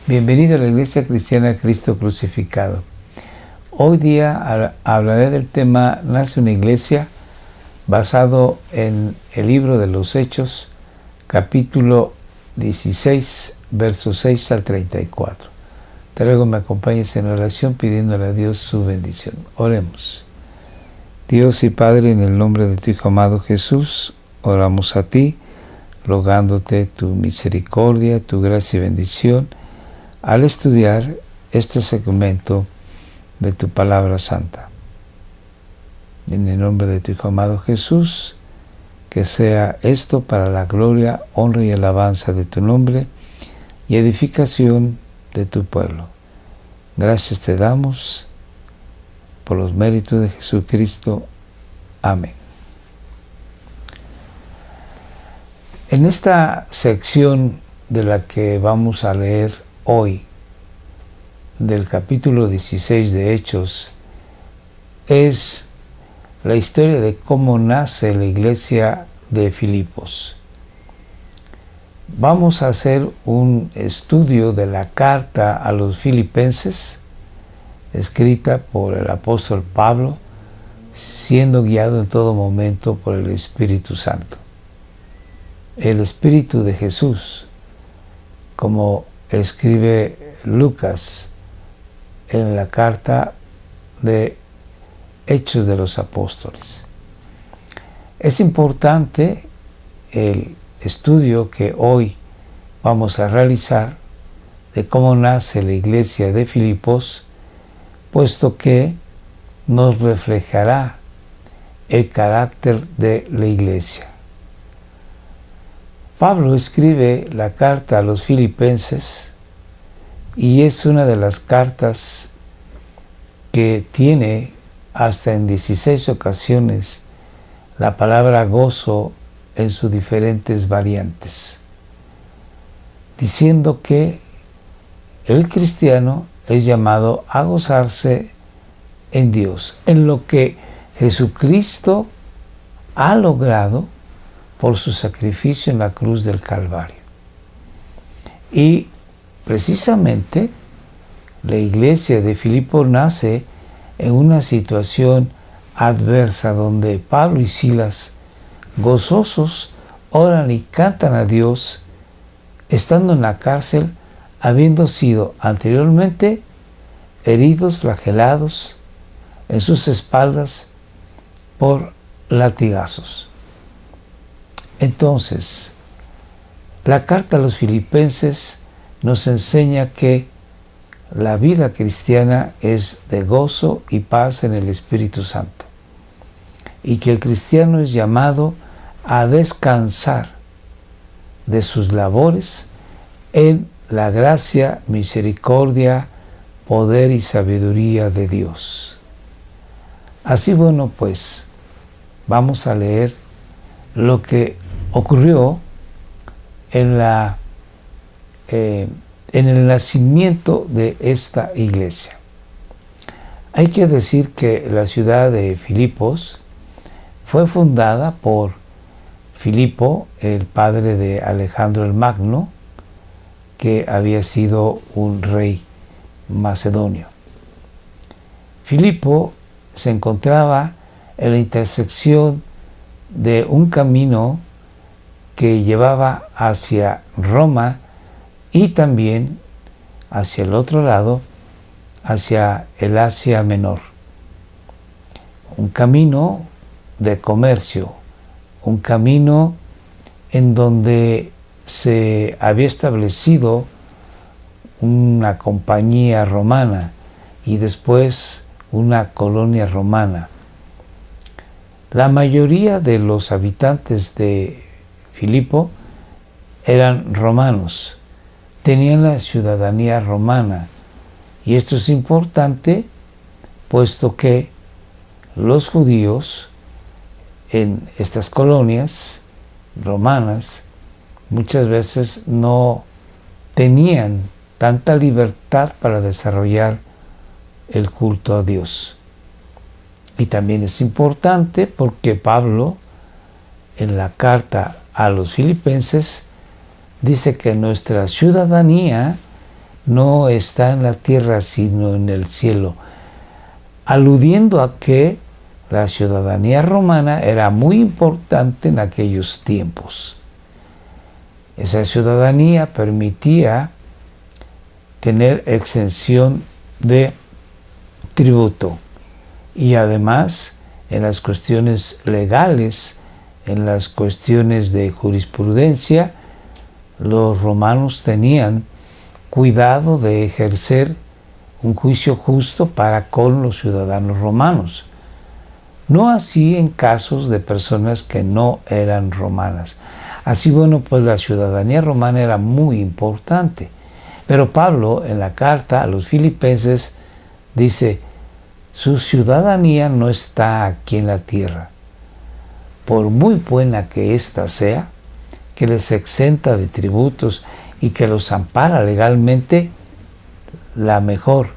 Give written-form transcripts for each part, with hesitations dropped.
Bienvenido a la Iglesia Cristiana Cristo Crucificado. Hoy día hablaré del tema Nace una Iglesia, basado en el libro de los Hechos, capítulo 16, versos 6 al 34. Te ruego me acompañes en oración pidiéndole a Dios su bendición. Oremos. Dios y Padre, en el nombre de tu Hijo amado Jesús, oramos a ti, rogándote tu misericordia, tu gracia y bendición, al estudiar este segmento de tu palabra santa. En el nombre de tu Hijo amado Jesús, que sea esto para la gloria, honra y alabanza de tu nombre y edificación de tu pueblo. Gracias te damos por los méritos de Jesucristo. Amén. En esta sección de la que vamos a leer hoy, del capítulo 16 de Hechos, es la historia de cómo nace la iglesia de Filipos. Vamos a hacer un estudio de la carta a los filipenses, escrita por el apóstol Pablo, siendo guiado en todo momento por el Espíritu Santo. El Espíritu de Jesús, como escribe Lucas en la carta de Hechos de los Apóstoles. Es importante el estudio que hoy vamos a realizar de cómo nace la iglesia de Filipos, puesto que nos reflejará el carácter de la iglesia. Pablo escribe la carta a los filipenses y es una de las cartas que tiene hasta en 16 ocasiones la palabra gozo en sus diferentes variantes, diciendo que el cristiano es llamado a gozarse en Dios, en lo que Jesucristo ha logrado por su sacrificio en la cruz del Calvario. Y precisamente la iglesia de Filipos nace en una situación adversa donde Pablo y Silas, gozosos, oran y cantan a Dios, estando en la cárcel, habiendo sido anteriormente heridos, flagelados en sus espaldas por latigazos. Entonces, la carta a los filipenses nos enseña que la vida cristiana es de gozo y paz en el Espíritu Santo, y que el cristiano es llamado a descansar de sus labores en la gracia, misericordia, poder y sabiduría de Dios. Así, bueno, pues vamos a leer lo que ocurrió en el nacimiento de esta iglesia. Hay que decir que la ciudad de Filipos fue fundada por Filipo, el padre de Alejandro el Magno, que había sido un rey macedonio. Filipo se encontraba en la intersección de un camino que llevaba hacia Roma y también hacia el otro lado, hacia el Asia Menor. Un camino de comercio, un camino en donde se había establecido una compañía romana y después una colonia romana. La mayoría de los habitantes de Filipo eran romanos, tenían la ciudadanía romana, y esto es importante puesto que los judíos en estas colonias romanas muchas veces no tenían tanta libertad para desarrollar el culto a Dios. Y también es importante porque Pablo, en la carta a los filipenses, dice que nuestra ciudadanía no está en la tierra, sino en el cielo, aludiendo a que la ciudadanía romana era muy importante en aquellos tiempos. Esa ciudadanía permitía tener exención de tributo y además en las cuestiones legales, en las cuestiones de jurisprudencia, los romanos tenían cuidado de ejercer un juicio justo para con los ciudadanos romanos. No así en casos de personas que no eran romanas. Así, bueno, pues la ciudadanía romana era muy importante. Pero Pablo, en la carta a los Filipenses, dice, su ciudadanía no está aquí en la tierra. Por muy buena que ésta sea, que les exenta de tributos y que los ampara legalmente, la mejor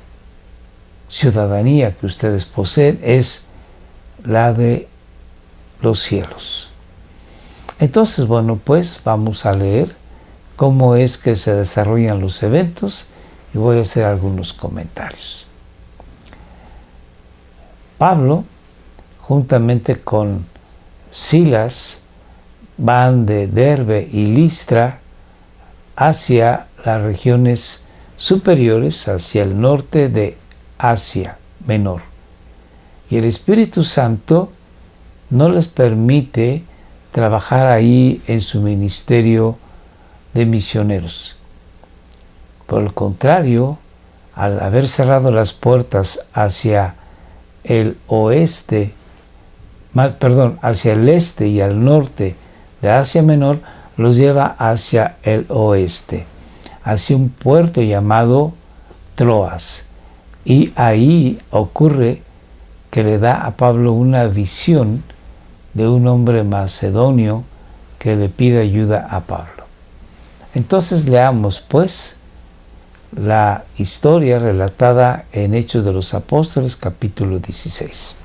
ciudadanía que ustedes poseen es la de los cielos. Entonces, bueno, pues vamos a leer cómo es que se desarrollan los eventos y voy a hacer algunos comentarios. Pablo, juntamente con Silas, van de Derbe y Listra hacia las regiones superiores, hacia el norte de Asia Menor. Y el Espíritu Santo no les permite trabajar ahí en su ministerio de misioneros. Por el contrario, al haber cerrado las puertas hacia el oeste, hacia el este y al norte de Asia Menor, los lleva hacia el oeste, hacia un puerto llamado Troas. Y ahí ocurre que le da a Pablo una visión de un hombre macedonio que le pide ayuda a Pablo. Entonces leamos pues la historia relatada en Hechos de los Apóstoles, capítulo 16.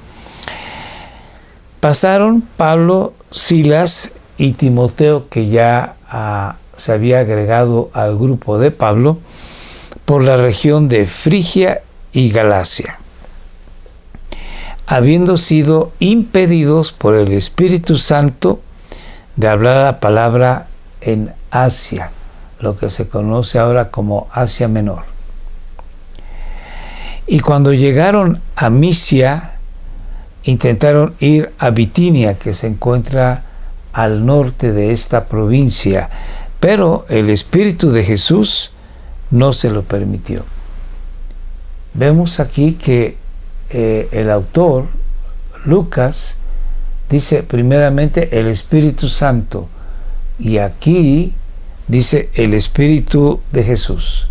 Pasaron Pablo, Silas y Timoteo, que ya se había agregado al grupo de Pablo, por la región de Frigia y Galacia, habiendo sido impedidos por el Espíritu Santo de hablar la palabra en Asia, lo que se conoce ahora como Asia Menor. Y cuando llegaron a Misia, intentaron ir a Bitinia, que se encuentra al norte de esta provincia, pero el Espíritu de Jesús no se lo permitió. Vemos aquí que el autor, Lucas, dice primeramente el Espíritu Santo, y aquí dice el Espíritu de Jesús.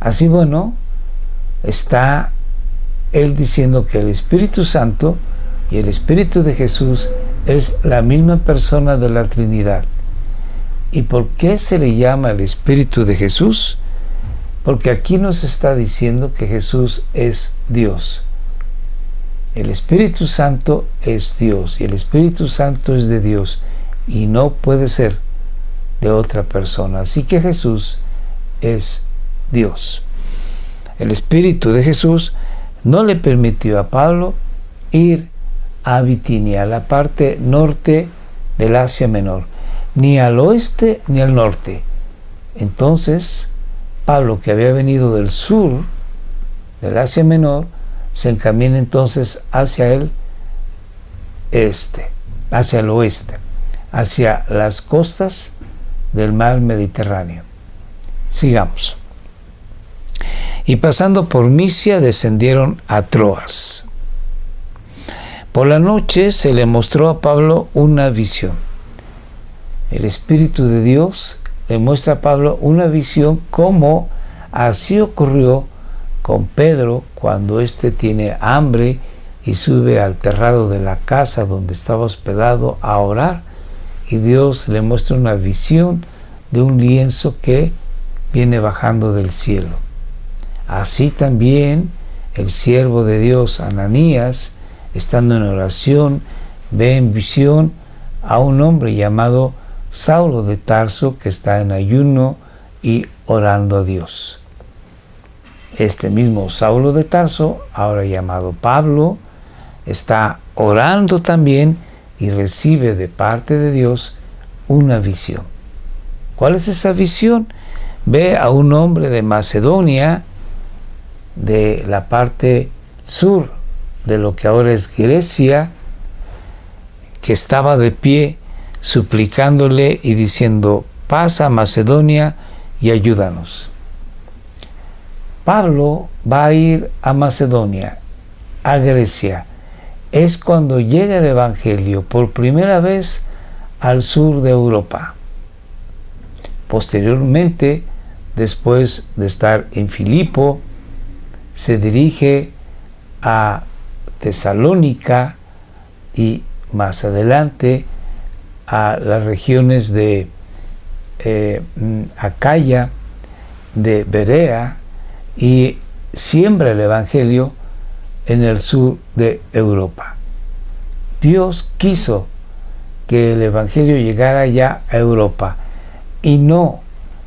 Así, bueno, está él diciendo que el Espíritu Santo y el Espíritu de Jesús es la misma persona de la Trinidad. ¿Y por qué se le llama el Espíritu de Jesús? Porque aquí nos está diciendo que Jesús es Dios. El Espíritu Santo es Dios y el Espíritu Santo es de Dios y no puede ser de otra persona. Así que Jesús es Dios. El Espíritu de Jesús no le permitió a Pablo ir a Bitinia, a la parte norte del Asia Menor, ni al oeste ni al norte. Entonces, Pablo, que había venido del sur del Asia Menor, se encamina entonces hacia el este, hacia el oeste, hacia las costas del mar Mediterráneo. Sigamos. Y pasando por Misia, descendieron a Troas. Por la noche se le mostró a Pablo una visión. El Espíritu de Dios le muestra a Pablo una visión, como así ocurrió con Pedro cuando éste tiene hambre y sube al terrado de la casa donde estaba hospedado a orar, y Dios le muestra una visión de un lienzo que viene bajando del cielo. Así también el siervo de Dios, Ananías, estando en oración, ve en visión a un hombre llamado Saulo de Tarso, que está en ayuno y orando a Dios. este mismo Saulo de Tarso, ahora llamado Pablo, está orando también y recibe de parte de Dios una visión. ¿Cuál es esa visión? Ve a un hombre de Macedonia, de la parte sur de lo que ahora es Grecia, que estaba de pie suplicándole y diciendo: pasa a Macedonia y ayúdanos. Pablo va a ir a Macedonia, a Grecia. Es cuando llega el Evangelio por primera vez al sur de Europa. Posteriormente, después de estar en Filipo, se dirige a Tesalónica y más adelante a las regiones de Acaya, de Berea, y siembra el Evangelio en el sur de Europa. Dios quiso que el Evangelio llegara ya a Europa y no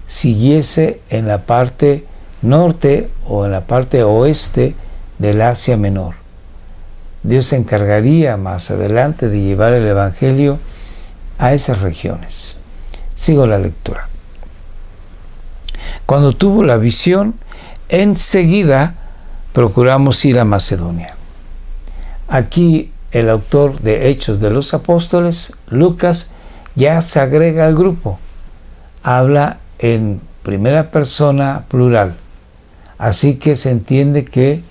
siguiese en la parte norte o en la parte oeste del Asia Menor. Dios se encargaría más adelante de llevar el Evangelio a esas regiones. Sigo la lectura. Cuando tuvo la visión, enseguida procuramos ir a Macedonia. Aquí el autor de Hechos de los Apóstoles, Lucas, ya se agrega al grupo. Habla en primera persona plural. Así que se entiende que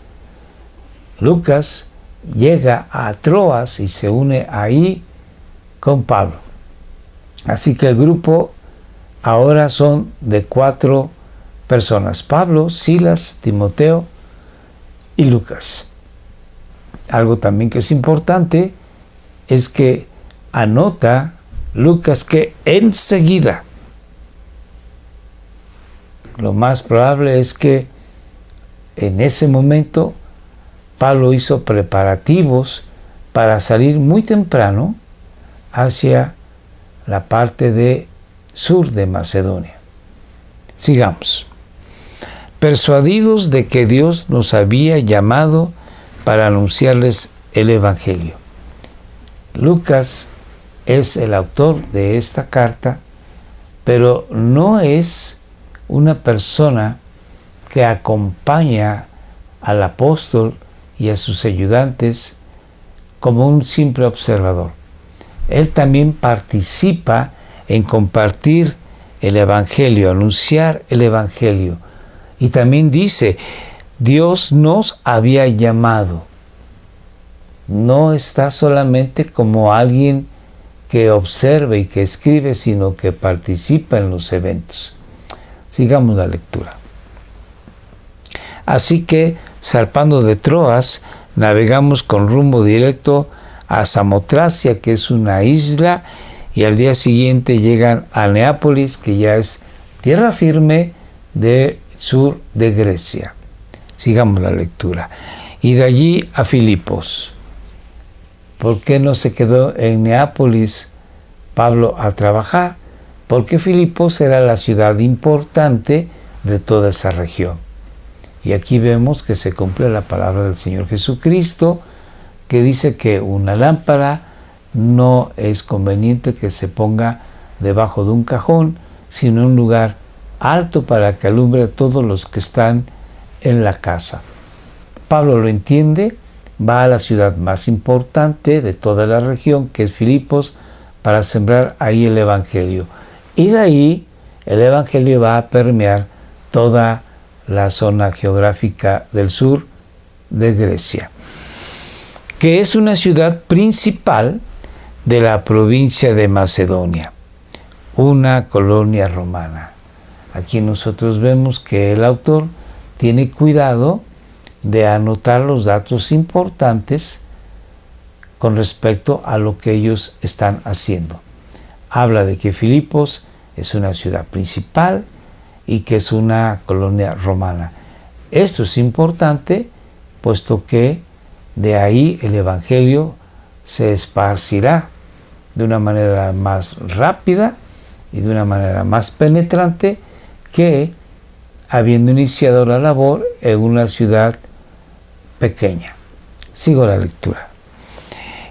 Lucas llega a Troas y se une ahí con Pablo. Así que el grupo ahora son de 4 personas: Pablo, Silas, Timoteo y Lucas. Algo también que es importante es que anota Lucas que enseguida, lo más probable es que en ese momento Pablo hizo preparativos para salir muy temprano hacia la parte de sur de Macedonia. Sigamos. Persuadidos de que Dios nos había llamado para anunciarles el Evangelio. Lucas es el autor de esta carta, pero no es una persona que acompaña al apóstol y a sus ayudantes como un simple observador. Él también participa en compartir el Evangelio, anunciar el Evangelio. Y también dice: Dios nos había llamado. No está solamente como alguien que observa y que escribe, sino que participa en los eventos. Sigamos la lectura. Así que, zarpando de Troas, navegamos con rumbo directo a Samotracia, que es una isla, y al día siguiente llegan a Neápolis, que ya es tierra firme del sur de Grecia. Sigamos la lectura. Y de allí a Filipos. ¿Por qué no se quedó en Neápolis Pablo a trabajar? Porque Filipos era la ciudad importante de toda esa región. Y aquí vemos que se cumple la palabra del Señor Jesucristo, que dice que una lámpara no es conveniente que se ponga debajo de un cajón, sino en un lugar alto para que alumbre a todos los que están en la casa. Pablo lo entiende, va a la ciudad más importante de toda la región, que es Filipos, para sembrar ahí el Evangelio. Y de ahí el Evangelio va a permear toda la zona geográfica del sur de Grecia, que es una ciudad principal de la provincia de Macedonia, una colonia romana. Aquí nosotros vemos que el autor tiene cuidado de anotar los datos importantes con respecto a lo que ellos están haciendo. Habla de que Filipos es una ciudad principal y que es una colonia romana. Esto es importante, puesto que de ahí el Evangelio se esparcirá de una manera más rápida y de una manera más penetrante que habiendo iniciado la labor en una ciudad pequeña. Sigo la lectura.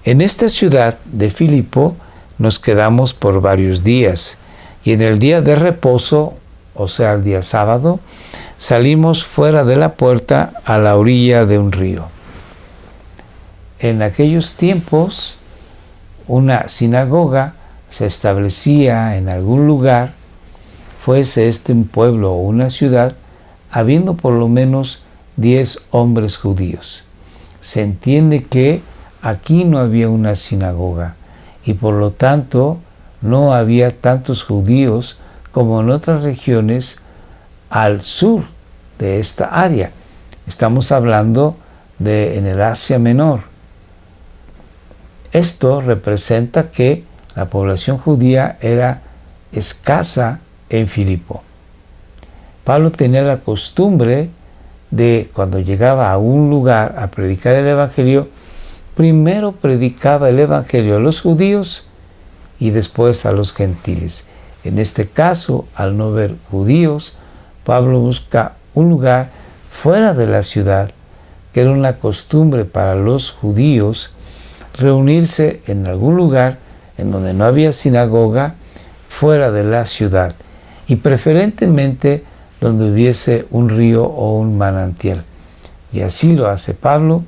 En esta ciudad de Filipo nos quedamos por varios días, y en el día de reposo, o sea, el día sábado, salimos fuera de la puerta a la orilla de un río. En aquellos tiempos, una sinagoga se establecía en algún lugar, fuese este un pueblo o una ciudad, habiendo por lo menos 10 hombres judíos. Se entiende que aquí no había una sinagoga y por lo tanto no había tantos judíos como en otras regiones al sur de esta área. Estamos hablando de en el Asia Menor. Esto representa que la población judía era escasa en Filipo. Pablo tenía la costumbre de, cuando llegaba a un lugar a predicar el Evangelio, primero predicaba el Evangelio a los judíos y después a los gentiles. En este caso, al no ver judíos, Pablo busca un lugar fuera de la ciudad, que era una costumbre para los judíos reunirse en algún lugar en donde no había sinagoga, fuera de la ciudad, y preferentemente donde hubiese un río o un manantial. Y así lo hace Pablo,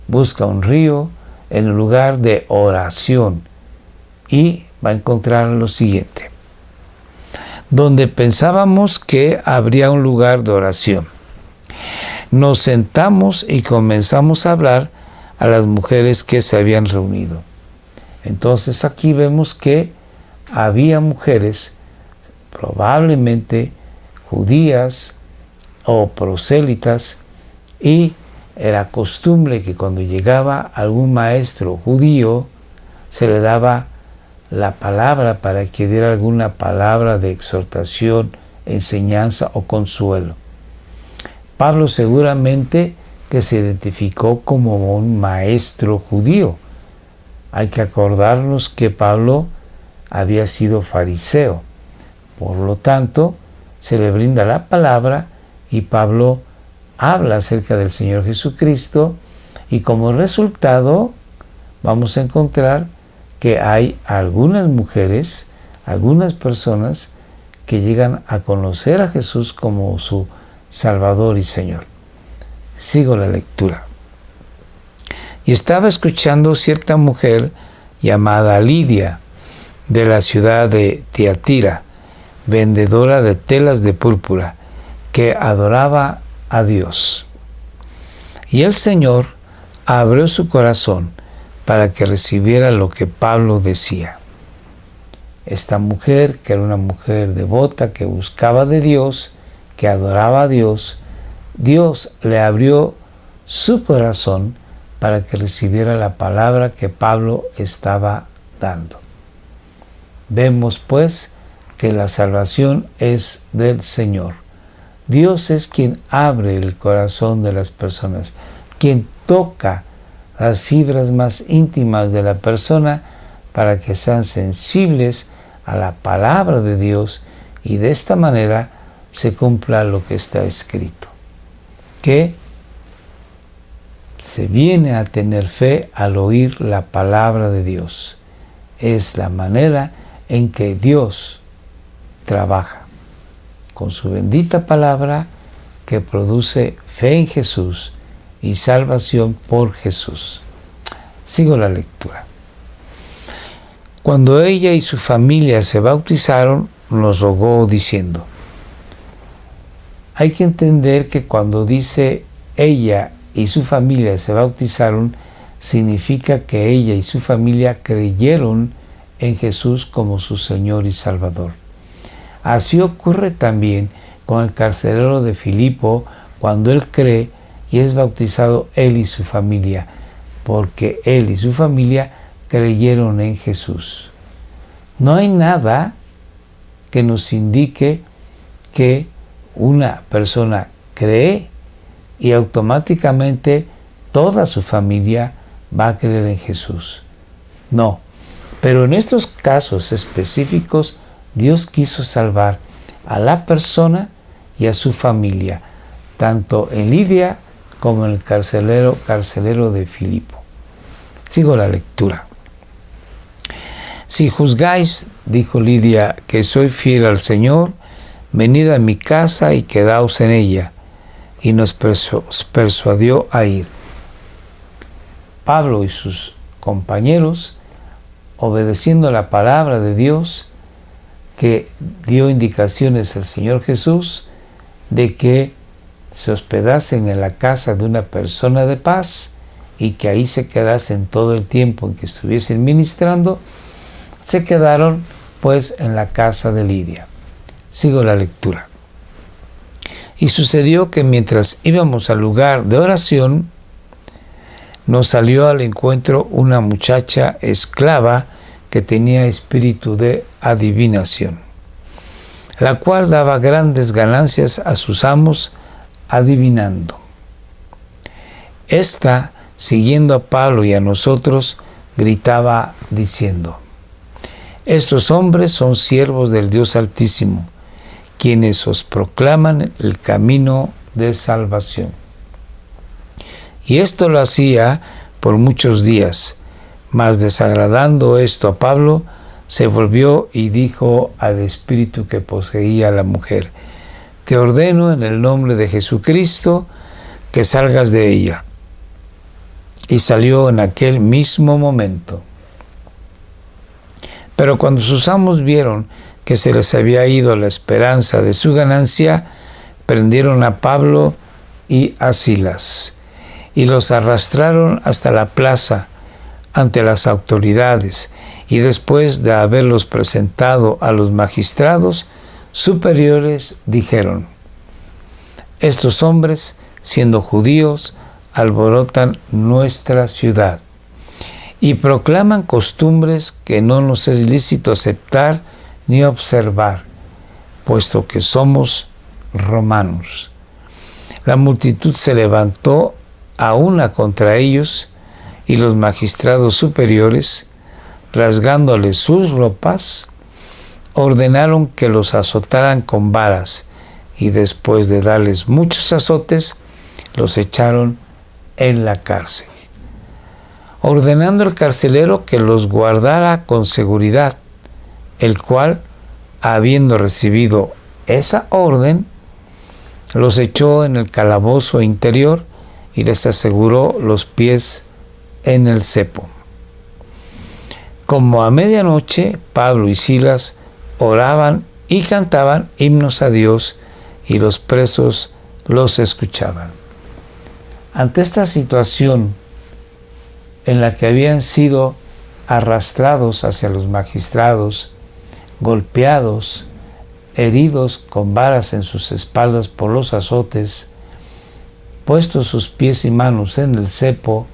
busca un río en un lugar de oración y va a encontrar lo siguiente: donde pensábamos que habría un lugar de oración. Nos sentamos y comenzamos a hablar a las mujeres que se habían reunido. Entonces aquí vemos que había mujeres, probablemente judías o prosélitas, y era costumbre que cuando llegaba algún maestro judío se le daba la palabra para que diera alguna palabra de exhortación, enseñanza o consuelo. Pablo seguramente que se identificó como un maestro judío. Hay que acordarnos que Pablo había sido fariseo. Por lo tanto, se le brinda la palabra y Pablo habla acerca del Señor Jesucristo, y como resultado vamos a encontrar que hay algunas mujeres, algunas personas que llegan a conocer a Jesús como su Salvador y Señor. Sigo la lectura. Y estaba escuchando cierta mujer llamada Lidia, de la ciudad de Tiatira, vendedora de telas de púrpura, que adoraba a Dios. Y el Señor abrió su corazón para que recibiera lo que Pablo decía. Esta mujer, que era una mujer devota, que buscaba de Dios, que adoraba a Dios, Dios le abrió su corazón para que recibiera la palabra que Pablo estaba dando. Vemos pues que la salvación es del Señor. Dios es quien abre el corazón de las personas, quien toca las fibras más íntimas de la persona para que sean sensibles a la palabra de Dios, y de esta manera se cumpla lo que está escrito, que se viene a tener fe al oír la palabra de Dios. Es la manera en que Dios trabaja con su bendita palabra, que produce fe en Jesús y salvación por Jesús. Sigo la lectura. Cuando ella y su familia se bautizaron, nos rogó diciendo. Hay que entender que cuando dice ella y su familia se bautizaron, significa que ella y su familia creyeron en Jesús como su Señor y Salvador. Así ocurre también con el carcelero de Filipo, cuando él cree y es bautizado él y su familia, porque él y su familia creyeron en Jesús. No hay nada que nos indique que una persona cree y automáticamente toda su familia va a creer en Jesús. No, pero en estos casos específicos Dios quiso salvar a la persona y a su familia, tanto en Lidia como en el carcelero de Filipo. Sigo la lectura. Si juzgáis, dijo Lidia, que soy fiel al Señor, venid a mi casa y quedaos en ella. Y nos persuadió a ir. Pablo y sus compañeros, obedeciendo la palabra de Dios, que dio indicaciones al Señor Jesús de que se hospedasen en la casa de una persona de paz y que ahí se quedasen todo el tiempo en que estuviesen ministrando, se quedaron pues en la casa de Lidia. Sigo la lectura. Y sucedió que mientras íbamos al lugar de oración, nos salió al encuentro una muchacha esclava que tenía espíritu de adivinación, la cual daba grandes ganancias a sus amos adivinando. Esta, siguiendo a Pablo y a nosotros, gritaba diciendo: estos hombres son siervos del Dios Altísimo, quienes os proclaman el camino de salvación. Y esto lo hacía por muchos días, mas desagradando esto a Pablo, se volvió y dijo al espíritu que poseía a la mujer: te ordeno en el nombre de Jesucristo que salgas de ella. Y salió en aquel mismo momento. Pero cuando sus amos vieron que se les había ido la esperanza de su ganancia, prendieron a Pablo y a Silas y los arrastraron hasta la plaza ante las autoridades, y después de haberlos presentado a los magistrados superiores, dijeron: estos hombres, siendo judíos, alborotan nuestra ciudad y proclaman costumbres que no nos es lícito aceptar ni observar, puesto que somos romanos. La multitud se levantó a una contra ellos, y los magistrados superiores, rasgándoles sus ropas, ordenaron que los azotaran con varas, y después de darles muchos azotes, los echaron en la cárcel, ordenando el carcelero que los guardara con seguridad, el cual, habiendo recibido esa orden, los echó en el calabozo interior y les aseguró los pies en el cepo. Como a medianoche, Pablo y Silas oraban y cantaban himnos a Dios, y los presos los escuchaban. Ante esta situación en la que habían sido arrastrados hacia los magistrados, golpeados, heridos con varas en sus espaldas por los azotes, puestos sus pies y manos en el cepo,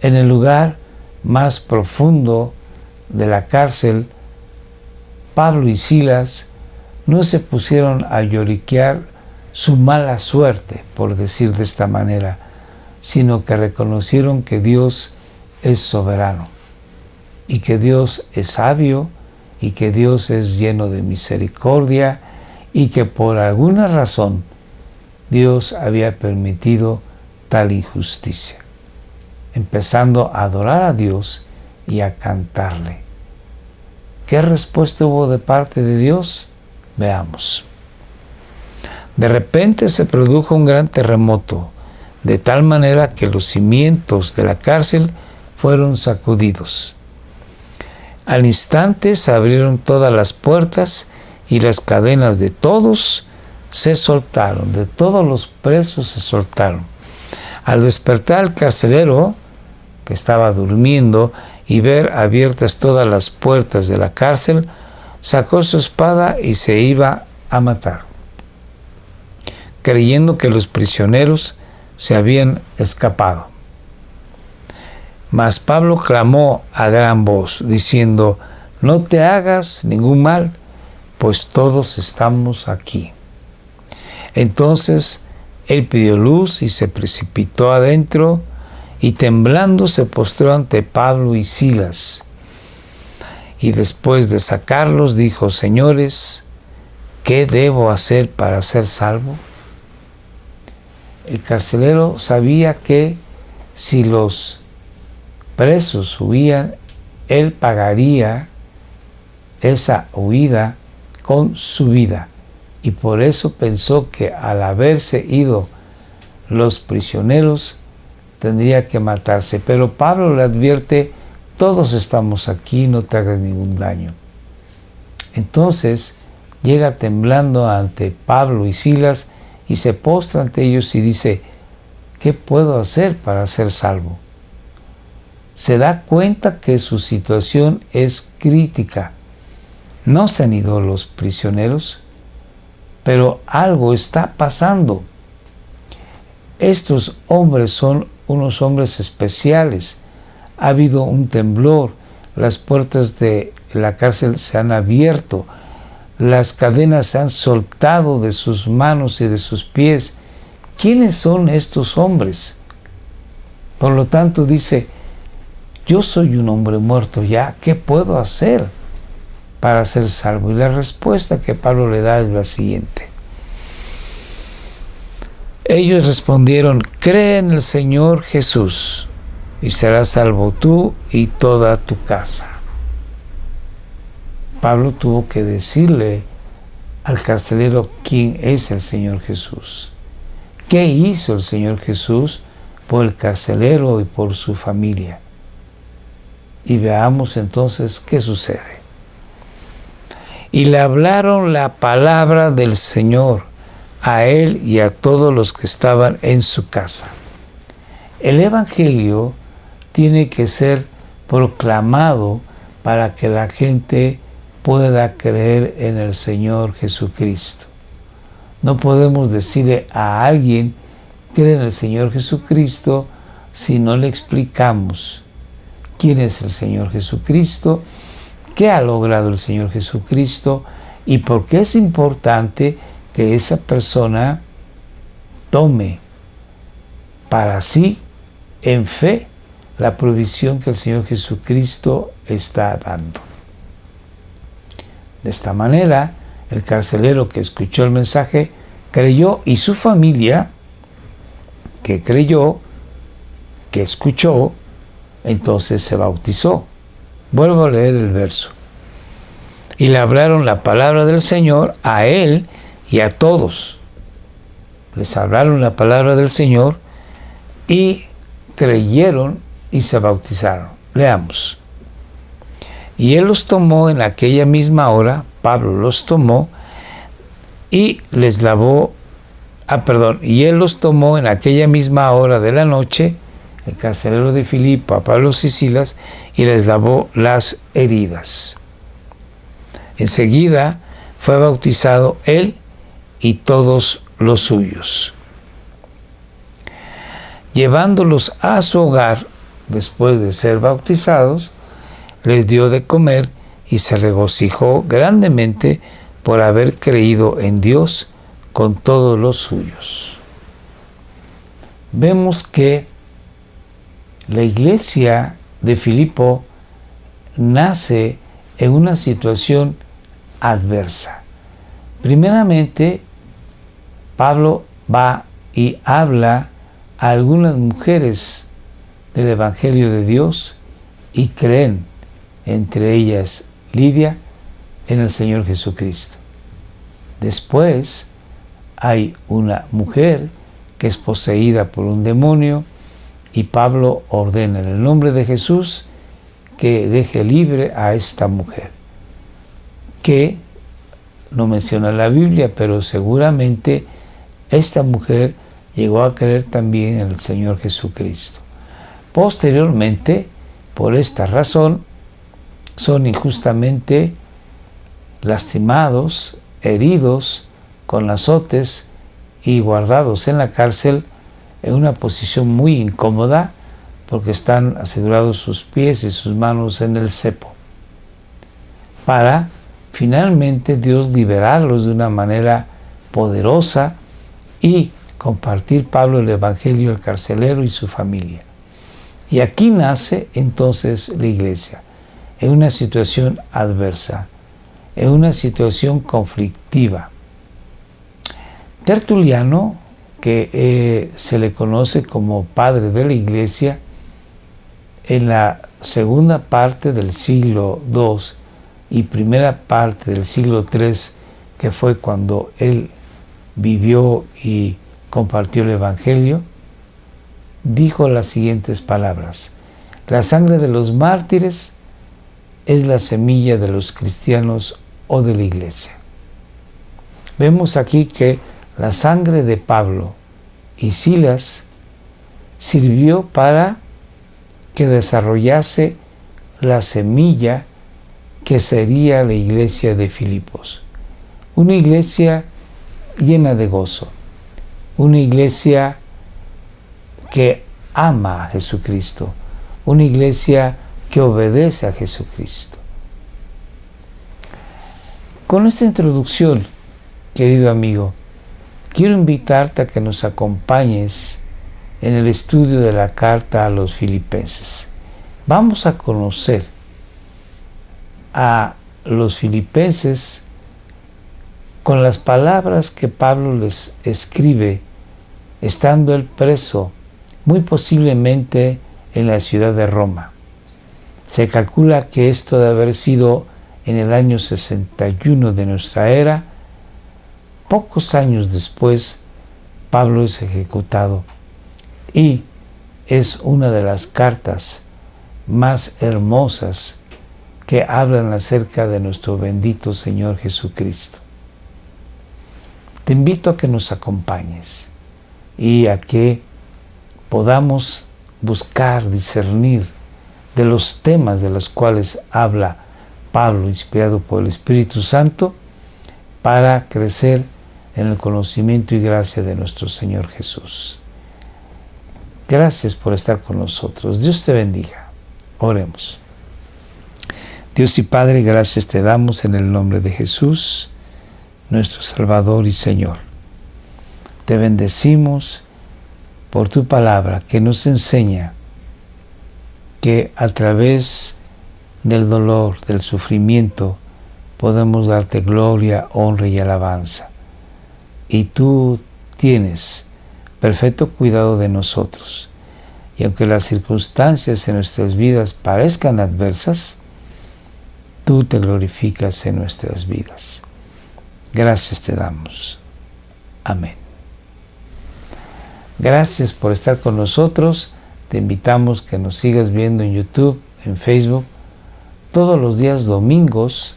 en el lugar más profundo de la cárcel, Pablo y Silas no se pusieron a lloriquear su mala suerte, por decir de esta manera, sino que reconocieron que Dios es soberano y que Dios es sabio y que Dios es lleno de misericordia y que por alguna razón Dios había permitido tal injusticia, empezando a adorar a Dios y a cantarle. ¿Qué respuesta hubo de parte de Dios? Veamos. De repente se produjo un gran terremoto, de tal manera que los cimientos de la cárcel fueron sacudidos. Al instante se abrieron todas las puertas y las cadenas de todos se soltaron, de todos los presos se soltaron. Al despertar el carcelero, que estaba durmiendo, y ver abiertas todas las puertas de la cárcel, sacó su espada y se iba a matar, creyendo que los prisioneros se habían escapado. Mas Pablo clamó a gran voz, diciendo: no te hagas ningún mal, pues todos estamos aquí. Entonces él pidió luz y se precipitó adentro, y temblando se postró ante Pablo y Silas. Y después de sacarlos dijo: señores, ¿qué debo hacer para ser salvo? El carcelero sabía que si los presos huían, él pagaría esa huida con su vida. Y por eso pensó que al haberse ido los prisioneros, tendría que matarse. Pero Pablo le advierte: todos estamos aquí, no te hagas ningún daño. Entonces llega temblando ante Pablo y Silas y se postra ante ellos y dice: ¿qué puedo hacer para ser salvo? Se da cuenta que su situación es crítica. No se han ido los prisioneros, pero algo está pasando. Estos hombres son unos hombres especiales. Ha habido un temblor, las puertas de la cárcel se han abierto, las cadenas se han soltado de sus manos y de sus pies. ¿Quiénes son estos hombres? Por lo tanto dice: yo soy un hombre muerto ya, ¿qué puedo hacer para ser salvo? Y la respuesta que Pablo le da es la siguiente. Ellos respondieron: cree en el Señor Jesús y serás salvo tú y toda tu casa. Pablo tuvo que decirle al carcelero quién es el Señor Jesús. ¿Qué hizo el Señor Jesús por el carcelero y por su familia? Y veamos entonces qué sucede. Y le hablaron la palabra del Señor a él y a todos los que estaban en su casa. El Evangelio tiene que ser proclamado para que la gente pueda creer en el Señor Jesucristo. No podemos decirle a alguien: cree en el Señor Jesucristo, si no le explicamos quién es el Señor Jesucristo, qué ha logrado el Señor Jesucristo y por qué es importante que esa persona tome para sí, en fe, la provisión que el Señor Jesucristo está dando. De esta manera, el carcelero que escuchó el mensaje creyó, y su familia, que creyó, que escuchó, entonces se bautizó. Vuelvo a leer el verso. Y le hablaron la palabra del Señor a él y a todos. Les hablaron la palabra del Señor y creyeron y se bautizaron. Leamos. Y él los tomó en aquella misma hora, Pablo los tomó y les lavó, y él los tomó en aquella misma hora de la noche, el carcelero de Filipo, a Pablo y Silas, y les lavó las heridas. Enseguida fue bautizado él y todos los suyos. Llevándolos a su hogar, después de ser bautizados, les dio de comer y se regocijó grandemente por haber creído en Dios con todos los suyos. Vemos que la iglesia de Filipo nace en una situación adversa. Primeramente, Pablo va y habla a algunas mujeres del Evangelio de Dios y creen, entre ellas Lidia, en el Señor Jesucristo. Después hay una mujer que es poseída por un demonio y Pablo ordena en el nombre de Jesús que deje libre a esta mujer, que no menciona la Biblia, pero seguramente esta mujer llegó a creer también en el Señor Jesucristo. Posteriormente, por esta razón, son injustamente lastimados, heridos con azotes y guardados en la cárcel en una posición muy incómoda porque están asegurados sus pies y sus manos en el cepo, para finalmente Dios liberarlos de una manera poderosa y compartir Pablo el Evangelio al carcelero y su familia. Y aquí nace entonces la iglesia, en una situación adversa, en una situación conflictiva. Tertuliano, que se le conoce como padre de la Iglesia, en la segunda parte del siglo II y primera parte del siglo III, que fue cuando él vivió y compartió el Evangelio, dijo las siguientes palabras: la sangre de los mártires es la semilla de los cristianos o de la Iglesia. Vemos aquí que la sangre de Pablo y Silas sirvió para que desarrollase la semilla que sería la iglesia de Filipos. Una iglesia llena de gozo, una iglesia que ama a Jesucristo, una iglesia que obedece a Jesucristo. Con esta introducción, querido amigo, quiero invitarte a que nos acompañes en el estudio de la carta a los Filipenses. Vamos a conocer a los filipenses con las palabras que Pablo les escribe estando él preso, muy posiblemente en la ciudad de Roma. Se calcula que esto debe haber sido en el año 61 de nuestra era. Pocos años después, Pablo es ejecutado y es una de las cartas más hermosas que hablan acerca de nuestro bendito Señor Jesucristo. Te invito a que nos acompañes y a que podamos buscar, discernir de los temas de los cuales habla Pablo, inspirado por el Espíritu Santo, para crecer en el conocimiento y gracia de nuestro Señor Jesús. Gracias por estar con nosotros. Dios te bendiga. Oremos. Dios y Padre, gracias te damos en el nombre de Jesús, nuestro Salvador y Señor. Te bendecimos por tu palabra que nos enseña que a través del dolor, del sufrimiento, podemos darte gloria, honra y alabanza. Y tú tienes perfecto cuidado de nosotros. Y aunque las circunstancias en nuestras vidas parezcan adversas, tú te glorificas en nuestras vidas. Gracias te damos. Amén. Gracias por estar con nosotros. Te invitamos que nos sigas viendo en YouTube, en Facebook, todos los días domingos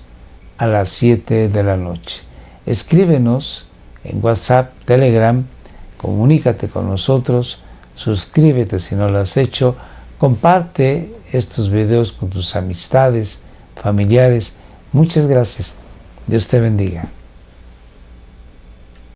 a las 7 de la noche. Escríbenos en WhatsApp, Telegram, comunícate con nosotros, suscríbete si no lo has hecho, comparte estos videos con tus amistades, familiares. Muchas gracias. Dios te bendiga.